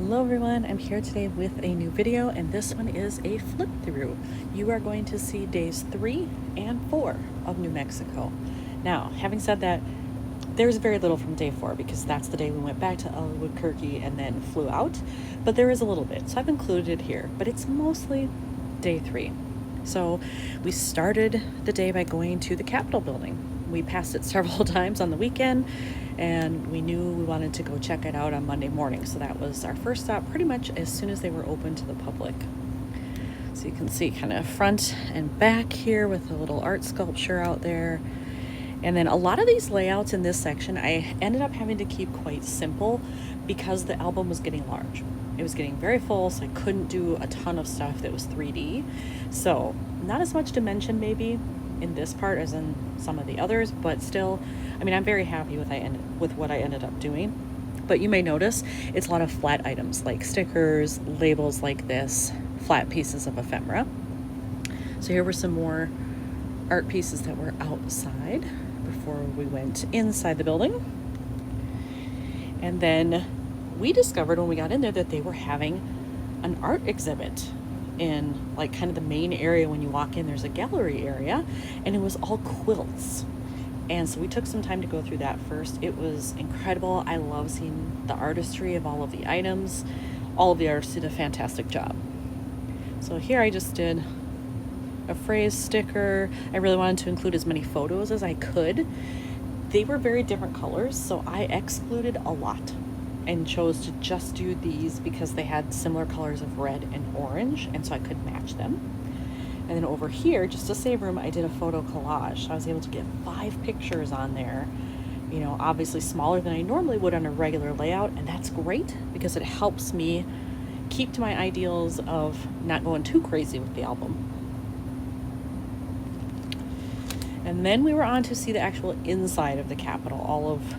Hello everyone, I'm here today with a new video, and this one is a flip through. You are going to see days 3 and 4 of New Mexico. Now, having said that, there's very little from day 4 because that's the day we went back to Albuquerque and then flew out, but there is a little bit, so I've included it here, but it's mostly day 3. So we started the day by going to the Capitol building. We passed it several times on the weekend, and we knew we wanted to go check it out on Monday morning. So that was our first stop pretty much as soon as they were open to the public. So you can see kind of front and back here with a little art sculpture out there. And then a lot of these layouts in this section, I ended up having to keep quite simple because the album was getting large. It was getting very full, so I couldn't do a ton of stuff that was 3D. So not as much dimension maybe in this part as in some of the others, but still, I mean, I'm very happy with what I ended up doing. But you may notice it's a lot of flat items like stickers, labels like this, flat pieces of ephemera. So here were some more art pieces that were outside before we went inside the building. And then we discovered when we got in there that they were having an art exhibit in like kind of the main area. When you walk in, there's a gallery area, and it was all quilts. And so we took some time to go through that first. It was incredible. I love seeing the artistry of all of the items. All of the artists did a fantastic job. So here I just did a phrase sticker. I really wanted to include as many photos as I could. They were very different colors, so I excluded a lot and chose to just do these because they had similar colors of red and orange, and so I could match them. And then over here, just to save room, I did a photo collage. So I was able to get 5 pictures on there, you know, obviously smaller than I normally would on a regular layout, and that's great because it helps me keep to my ideals of not going too crazy with the album. And then we were on to see the actual inside of the Capitol, all of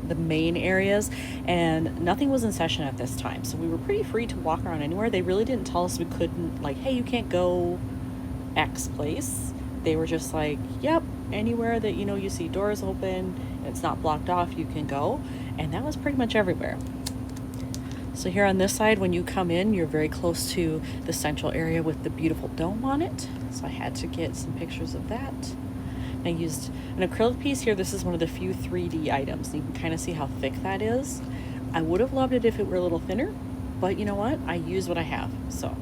the main areas, and nothing was in session at this time, so we were pretty free to walk around anywhere. They really didn't tell us we couldn't, like, hey, you can't go X place. They were just like, yep, anywhere that, you know, you see doors open and it's not blocked off, you can go. And that was pretty much everywhere. So here on this side, when you come in, you're very close to the central area with the beautiful dome on it, so I had to get some pictures of that. I used an acrylic piece here. This is one of the few 3D items. You can kind of see how thick that is. I would have loved it if it were a little thinner, but you know what? I use what I have. So,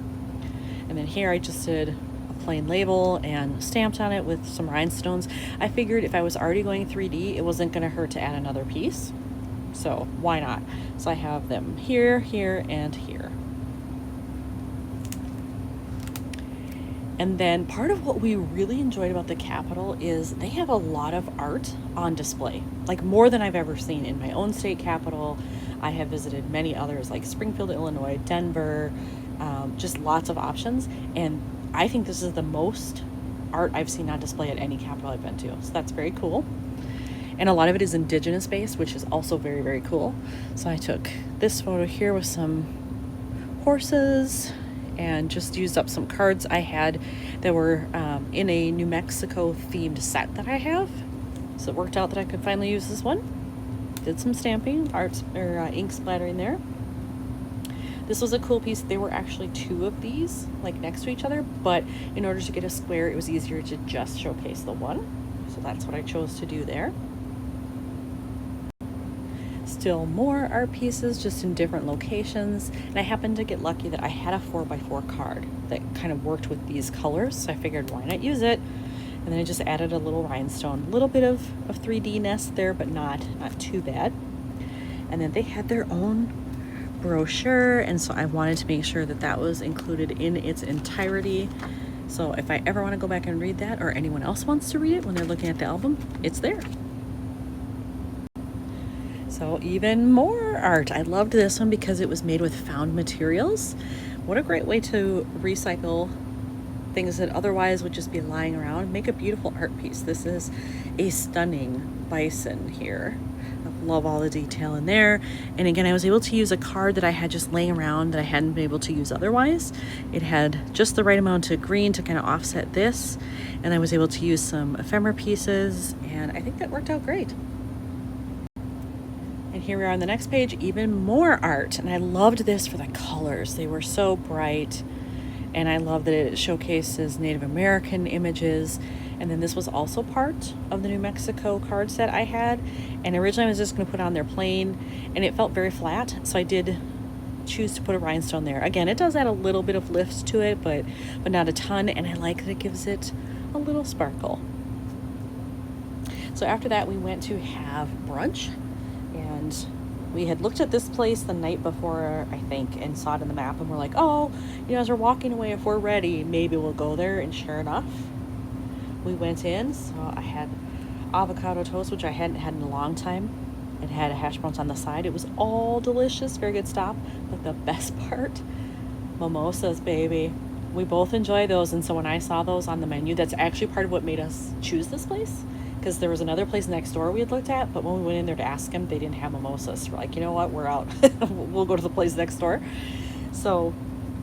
and then here I just did a plain label and stamped on it with some rhinestones. I figured if I was already going 3D, it wasn't going to hurt to add another piece. So why not? So I have them here, here, and here. And then part of what we really enjoyed about the Capitol is they have a lot of art on display, like more than I've ever seen in my own state capitol. I have visited many others like Springfield, Illinois, Denver, just lots of options. And I think this is the most art I've seen on display at any capitol I've been to. So that's very cool. And a lot of it is indigenous based, which is also very, very cool. So I took this photo here with some horses and just used up some cards I had that were in a New Mexico themed set that I have. So it worked out that I could finally use this one. Did some stamping, ink splattering there. This was a cool piece. There were actually 2 of these like next to each other, but in order to get a square, it was easier to just showcase the one. So that's what I chose to do there. Still more art pieces, just in different locations, and I happened to get lucky that I had a 4x4 card that kind of worked with these colors, so I figured why not use it. And then I just added a little rhinestone, a little bit of 3D-ness there, but not too bad. And then they had their own brochure, and so I wanted to make sure that that was included in its entirety. So if I ever want to go back and read that, or anyone else wants to read it when they're looking at the album, it's there. So even more art. I loved this one because it was made with found materials. What a great way to recycle things that otherwise would just be lying around. Make a beautiful art piece. This is a stunning bison here. I love all the detail in there. And again, I was able to use a card that I had just laying around that I hadn't been able to use otherwise. It had just the right amount of green to kind of offset this. And I was able to use some ephemera pieces, and I think that worked out great. And here we are on the next page, even more art. And I loved this for the colors. They were so bright. And I love that it showcases Native American images. And then this was also part of the New Mexico card set I had. And originally I was just going to put on there plain, and it felt very flat. So I did choose to put a rhinestone there. Again, it does add a little bit of lift to it, but not a ton. And I like that it gives it a little sparkle. So after that, we went to have brunch. And we had looked at this place the night before, I think, and saw it in the map, and we're like, oh, as we're walking away, if we're ready, maybe we'll go there. And sure enough, we went in. So I had avocado toast, which I hadn't had in a long time. It had a hash browns on the side. It was all delicious, very good stop. But the best part, mimosas, baby. We both enjoy those, and so when I saw those on the menu, that's actually part of what made us choose this place. Because there was another place next door we had looked at, but when we went in there to ask them, they didn't have mimosas. So we're like, you know what, we're out. We'll go to the place next door. So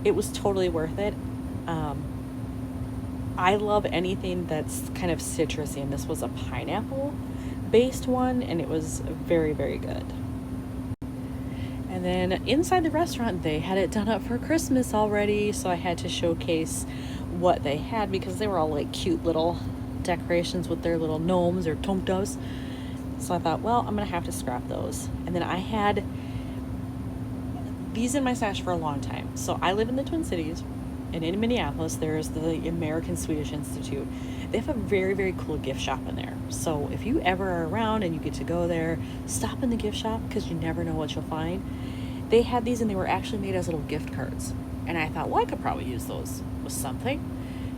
it was totally worth it. I love anything that's kind of citrusy, and this was a pineapple-based one, and it was very, very good. And then inside the restaurant, they had it done up for Christmas already, so I had to showcase what they had because they were all like cute little decorations with their little gnomes or tomtoes. So I thought, well, I'm gonna have to scrap those. And then I had these in my stash for a long time. So I live in the Twin Cities, and in Minneapolis there's the American Swedish Institute. They have a very, very cool gift shop in there. So if you ever are around and you get to go there, stop in the gift shop because you never know what you'll find. They had these, and they were actually made as little gift cards. And I thought, well, I could probably use those with something,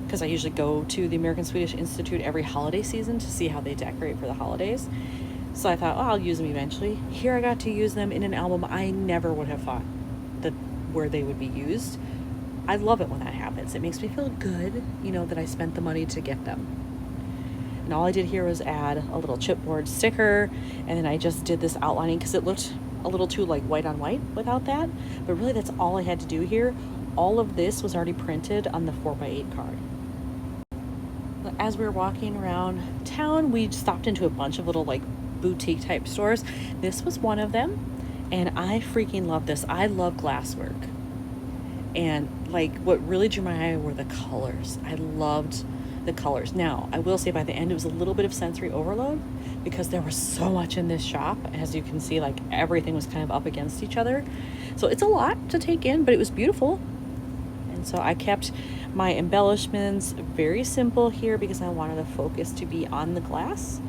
because I usually go to the American Swedish Institute every holiday season to see how they decorate for the holidays. So I thought, oh, I'll use them eventually. Here I got to use them in an album I never would have thought that where they would be used. I love it when that happens. It makes me feel good, that I spent the money to get them. And all I did here was add a little chipboard sticker, and then I just did this outlining because it looked a little too like white on white without that. But really that's all I had to do here. All of this was already printed on the 4x8 card. As we were walking around town, we stopped into a bunch of little like boutique type stores. This was one of them, and I freaking love this. I love glasswork, and like what really drew my eye were the colors. I loved the colors. Now I will say by the end it was a little bit of sensory overload because there was so much in this shop. As you can see, like everything was kind of up against each other, so it's a lot to take in, but it was beautiful. And so I kept my embellishments very simple here because I wanted the focus to be on the glass.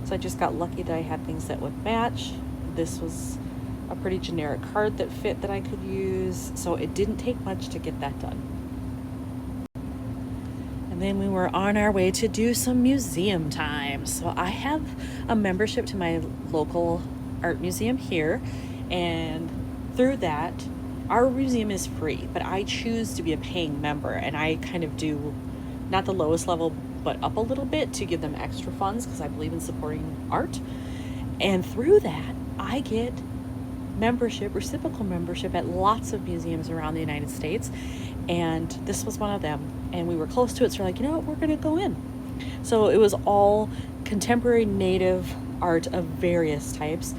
So I just got lucky that I had things that would match. This was a pretty generic card that fit that I could use, so it didn't take much to get that done. And then we were on our way to do some museum time. So I have a membership to my local art museum here, and through that, our museum is free, but I choose to be a paying member, and I kind of do not the lowest level, but up a little bit to give them extra funds because I believe in supporting art. And through that, I get membership, reciprocal membership at lots of museums around the United States. And this was one of them. And we were close to it, so we're like, you know what, we're going to go in. So it was all contemporary native art of various types.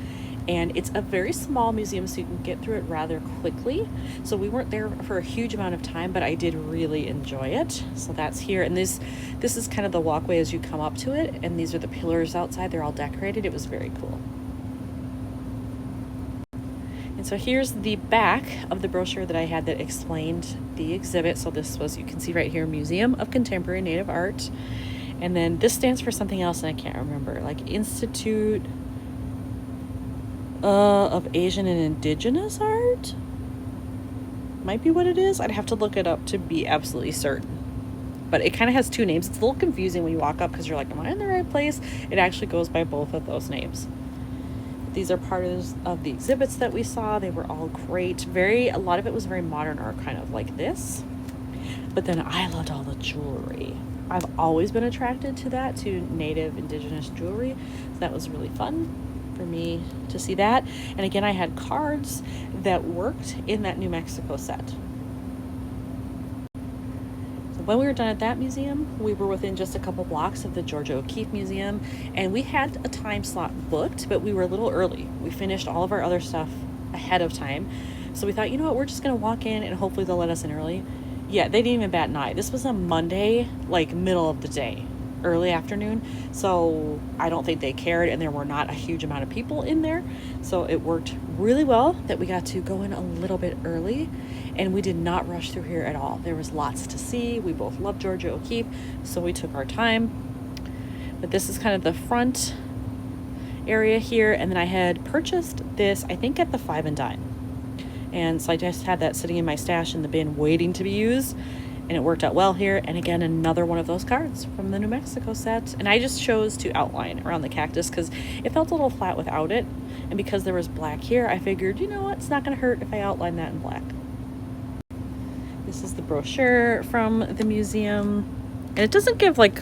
And it's a very small museum, so you can get through it rather quickly. So we weren't there for a huge amount of time, but I did really enjoy it. So that's here. And this is kind of the walkway as you come up to it. And these are the pillars outside. They're all decorated. It was very cool. And so here's the back of the brochure that I had that explained the exhibit. So this was, you can see right here, Museum of Contemporary Native Art. And then this stands for something else, and I can't remember, like Institute of Asian and Indigenous Art? Might be what it is. I'd have to look it up to be absolutely certain. But it kind of has two names. It's a little confusing when you walk up because you're like, am I in the right place? It actually goes by both of those names. These are part of the exhibits that we saw. They were all great. A lot of it was very modern art, kind of like this. But then I loved all the jewelry. I've always been attracted to that, to native indigenous jewelry. So that was really fun for me to see that. And again, I had cards that worked in that New Mexico set. So When we were done at that museum, we were within just a couple blocks of the Georgia O'Keeffe Museum, and we had a time slot booked, but we were a little early. We finished all of our other stuff ahead of time. So we thought, you know what, we're just going to walk in and hopefully they'll let us in early. Yeah, they didn't even bat an eye. This was a Monday, like middle of the day, early afternoon. So I don't think they cared, and there were not a huge amount of people in there. So it worked really well that we got to go in a little bit early, and we did not rush through here at all. There was lots to see. We both love Georgia O'Keeffe, so we took our time. But this is kind of the front area here, and then I had purchased this, I think, at the Five and Dime. And so I just had that sitting in my stash in the bin waiting to be used, and it worked out well here. And again, another one of those cards from the New Mexico set. And I just chose to outline around the cactus because it felt a little flat without it. And because there was black here, I figured, you know what, it's not going to hurt if I outline that in black. This is the brochure from the museum. And it doesn't give like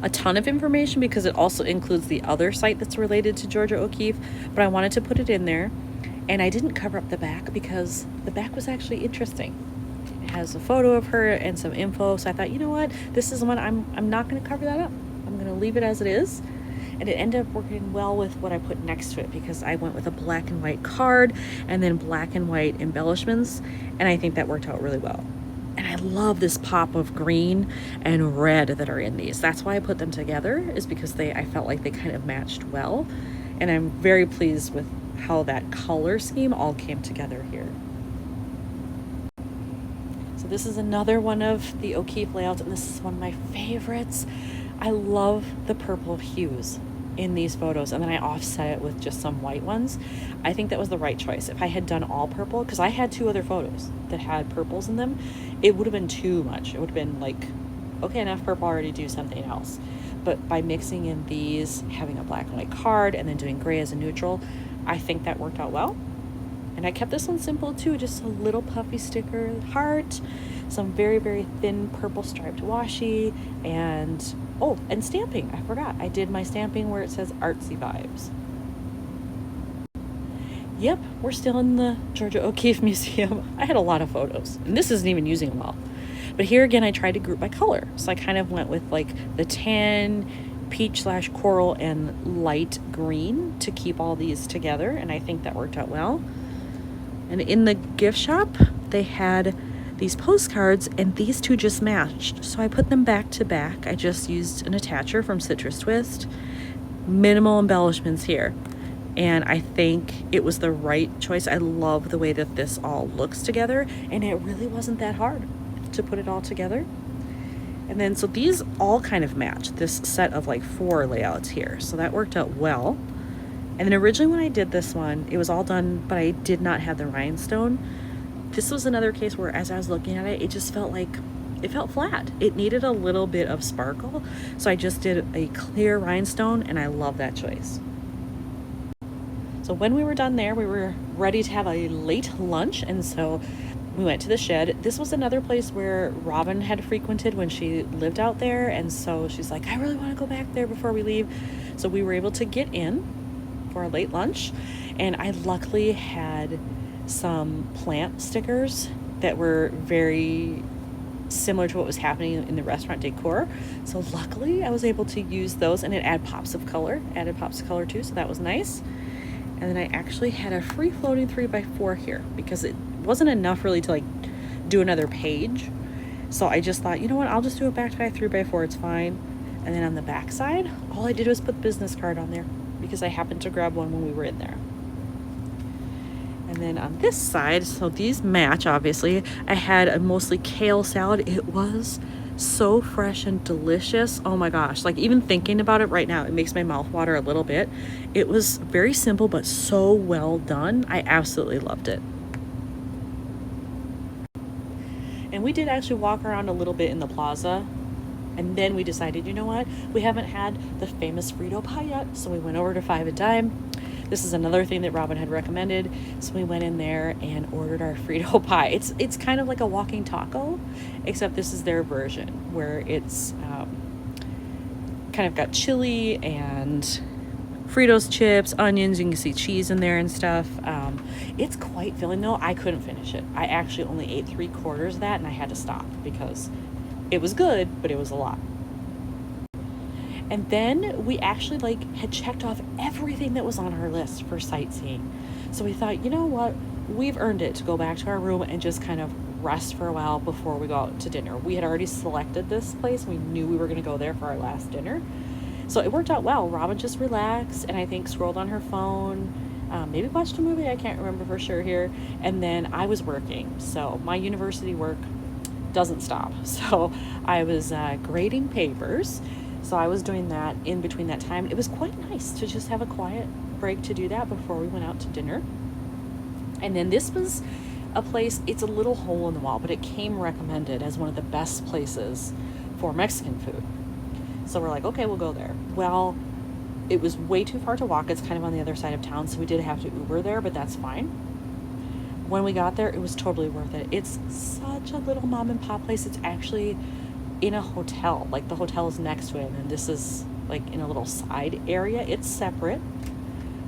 a ton of information because it also includes the other site that's related to Georgia O'Keeffe, but I wanted to put it in there. And I didn't cover up the back because the back was actually interesting. It has a photo of her and some info. So I thought, you know what? This is one I'm not going to cover that up. I'm going to leave it as it is. And it ended up working well with what I put next to it because I went with a black and white card and then black and white embellishments. And I think that worked out really well. And I love this pop of green and red that are in these. That's why I put them together, is because I felt like they kind of matched well. And I'm very pleased with how that color scheme all came together here. So this is another one of the O'Keeffe layouts, and this is one of my favorites. I love the purple hues in these photos, and then I offset it with just some white ones. I think that was the right choice. If I had done all purple, because I had 2 other photos that had purples in them, it would have been too much. It would have been like, okay, enough purple already, do something else. But by mixing in these, having a black and white card, and then doing gray as a neutral, I think that worked out well. And I kept this one simple too, just a little puffy sticker heart, some very, very thin purple striped washi, and stamping. I forgot. I did my stamping where it says artsy vibes. Yep, we're still in the Georgia O'Keeffe Museum. I had a lot of photos, and this isn't even using them all. But here again, I tried to group by color. So I kind of went with like the tan, peach/coral, and light green to keep all these together, and I think that worked out well. And in the gift shop, they had these postcards, and these 2 just matched. So I put them back to back. I just used an attacher from Citrus Twist. Minimal embellishments here. And I think it was the right choice. I love the way that this all looks together, and it really wasn't that hard to put it all together. And then, so these all kind of match this set of like 4 layouts here. So that worked out well. And then originally when I did this one, it was all done, but I did not have the rhinestone. This was another case where as I was looking at it, it just felt like, it felt flat. It needed a little bit of sparkle. So I just did a clear rhinestone, and I love that choice. So when we were done there, we were ready to have a late lunch. And so we went to the shed. This was another place where Robin had frequented when she lived out there. And so she's like, I really want to go back there before we leave. So we were able to get in for a late lunch. And I luckily had some plant stickers that were very similar to what was happening in the restaurant decor. So luckily I was able to use those, and it added pops of color too. So that was nice. And then I actually had a free floating 3x4 here because it wasn't enough really to like do another page. So I just thought, you know what, I'll just do a back-to-back 3x4, it's fine. And then on the back side, all I did was put business card on there because I happened to grab one when we were in there. And then on this side, so these match obviously, I had a mostly kale salad. It was so fresh and delicious. Oh my gosh, like even thinking about it right now, it makes my mouth water a little bit. It was very simple but so well done. I absolutely loved it. And we did actually walk around a little bit in the plaza, and then we decided, you know what, we haven't had the famous Frito pie yet, so we went over to Five and Dime. This is another thing that Robin had recommended, so we went in there and ordered our Frito pie. It's kind of like a walking taco, except this is their version where it's kind of got chili and Fritos chips, onions, you can see cheese in there and stuff. It's quite filling though. I couldn't finish it. I actually only ate 3/4 of that, and I had to stop because It was good, but it was a lot. And then we actually had checked off everything that was on our list for sightseeing. So we thought, you know what? We've earned it to go back to our room and just kind of rest for a while before we go out to dinner. We had already selected this place. We knew we were going to go there for our last dinner. So it worked out well. Robin just relaxed and I think scrolled on her phone, maybe watched a movie. I can't remember for sure here. And then I was working. So my university work doesn't stop. So I was grading papers. So I was doing that in between that time. It was quite nice to just have a quiet break to do that before we went out to dinner. And then this was a place, it's a little hole in the wall, but it came recommended as one of the best places for Mexican food. So we're like, okay, we'll go there. Well, it was way too far to walk. It's kind of on the other side of town, so we did have to Uber there, but that's fine. When we got there, it was totally worth it. It's such a little mom and pop place. It's actually in a hotel. Like the hotel is next to it, and this is like in a little side area. It's separate.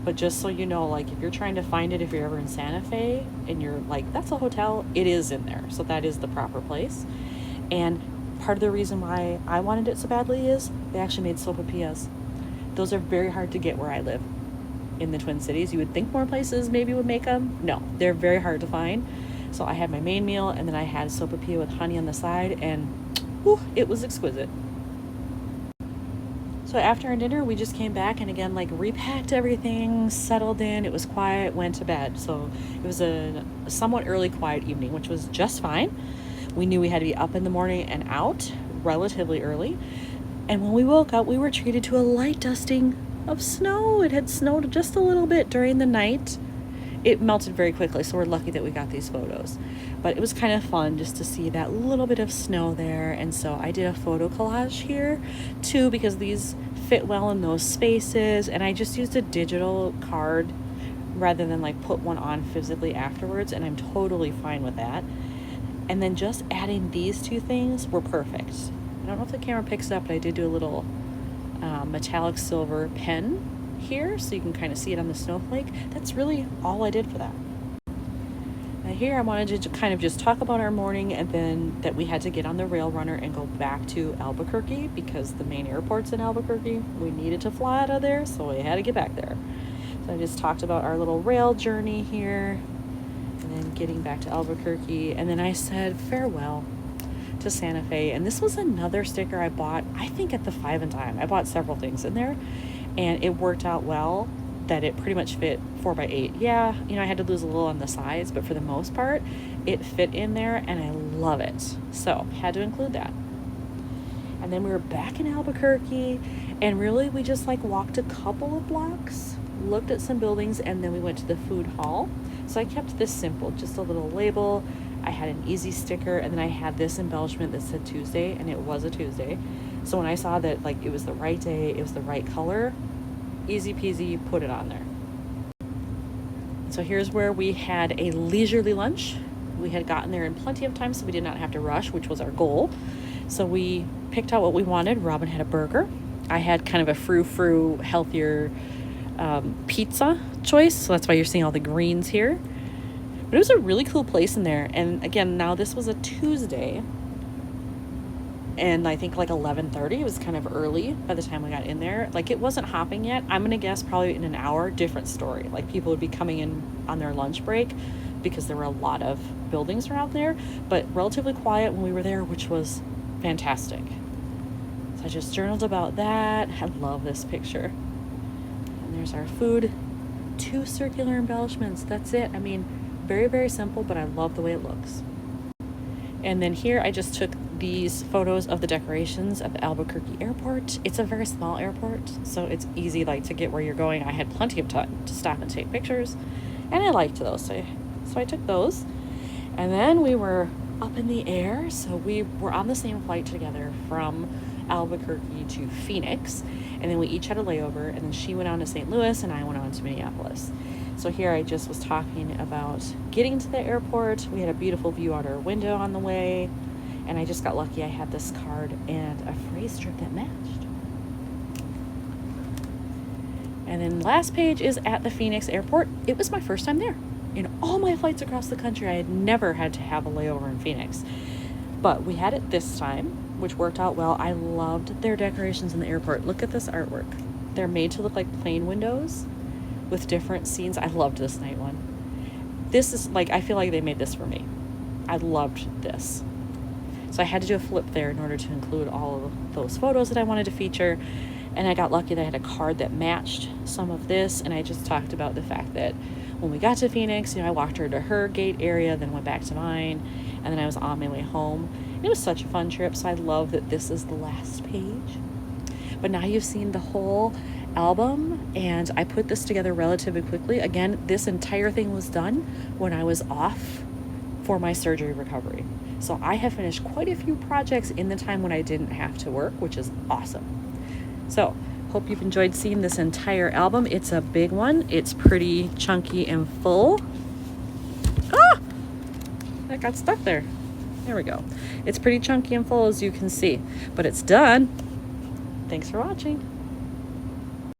But just so you know, like if you're trying to find it, if you're ever in Santa Fe and you're like, that's a hotel, it is in there. So that is the proper place. And part of the reason why I wanted it so badly is they actually made sopapillas. Those are very hard to get where I live in the Twin Cities. You would think more places maybe would make them. No, they're very hard to find. So I had my main meal and then I had sopapilla with honey on the side, and whew, it was exquisite. So after our dinner, we just came back and again, repacked everything, settled in. It was quiet, went to bed. So it was a somewhat early, quiet evening, which was just fine. We knew we had to be up in the morning and out relatively early. And when we woke up, we were treated to a light dusting of snow. It had snowed just a little bit during the night. It melted very quickly, so we're lucky that we got these photos. But it was kind of fun just to see that little bit of snow there. And so I did a photo collage here too, because these fit well in those spaces. And I just used a digital card rather than put one on physically afterwards. And I'm totally fine with that. And then just adding these two things were perfect. I don't know if the camera picks it up, but I did do a little metallic silver pen here so you can kind of see it on the snowflake. That's really all I did for that. Now here I wanted to kind of just talk about our morning, and then that we had to get on the rail runner and go back to Albuquerque because the main airport's in Albuquerque. We needed to fly out of there, so we had to get back there. So I just talked about our little rail journey here and then getting back to Albuquerque, and then I said farewell to Santa Fe. And this was another sticker I bought, I think at the Five and Dime. I bought several things in there and it worked out well that it pretty much fit 4x8. Yeah, I had to lose a little on the sides, but for the most part it fit in there and I love it. So had to include that. And then we were back in Albuquerque, and really we just walked a couple of blocks, looked at some buildings, and then we went to the food hall. So I kept this simple, just a little label. I had an easy sticker, and then I had this embellishment that said Tuesday, and it was a Tuesday. So when I saw that it was the right day, it was the right color, easy peasy, put it on there. So here's where we had a leisurely lunch. We had gotten there in plenty of time, so we did not have to rush, which was our goal. So we picked out what we wanted. Robin had a burger. I had kind of a frou-frou, healthier pizza choice, so that's why you're seeing all the greens here. But it was a really cool place in there. And again, now this was a Tuesday, and I think 11:30. It was kind of early by the time we got in there. It wasn't hopping yet. I'm gonna guess probably in an hour. Different story. People would be coming in on their lunch break because there were a lot of buildings around there, but relatively quiet when we were there, which was fantastic. So I just journaled about that. I love this picture. And there's our food. 2 circular embellishments. That's it. I mean, very, very simple, but I love the way it looks. And then here I just took these photos of the decorations at the Albuquerque airport. It's a very small airport, so it's easy to get where you're going. I had plenty of time to stop and take pictures, and I liked those, so I took those. And then we were up in the air, so we were on the same flight together from Albuquerque to Phoenix, and then we each had a layover, and then she went on to St. Louis and I went on to Minneapolis. So here I just was talking about getting to the airport. We had a beautiful view out our window on the way, and I just got lucky. I had this card and a phrase strip that matched. And then last page is at the Phoenix airport. It was my first time there. In all my flights across the country, I had never had to have a layover in Phoenix, but we had it this time. which worked out well. I loved their decorations in the airport. Look at this artwork. They're made to look like plane windows with different scenes. I loved this night one. This is like, I feel like they made this for me. I loved this. So I had to do a flip there in order to include all of those photos that I wanted to feature. And I got lucky that I had a card that matched some of this. And I just talked about the fact that when we got to Phoenix, you know, I walked her to her gate area, then went back to mine, and then I was on my way home. It was such a fun trip. So I love that this is the last page. But now you've seen the whole album, and I put this together relatively quickly. Again, this entire thing was done when I was off for my surgery recovery. So I have finished quite a few projects in the time when I didn't have to work, which is awesome. So hope you've enjoyed seeing this entire album. It's a big one. It's pretty chunky and full. Ah! That got stuck there. There we go. It's pretty chunky and full, as you can see, but it's done. Thanks for watching.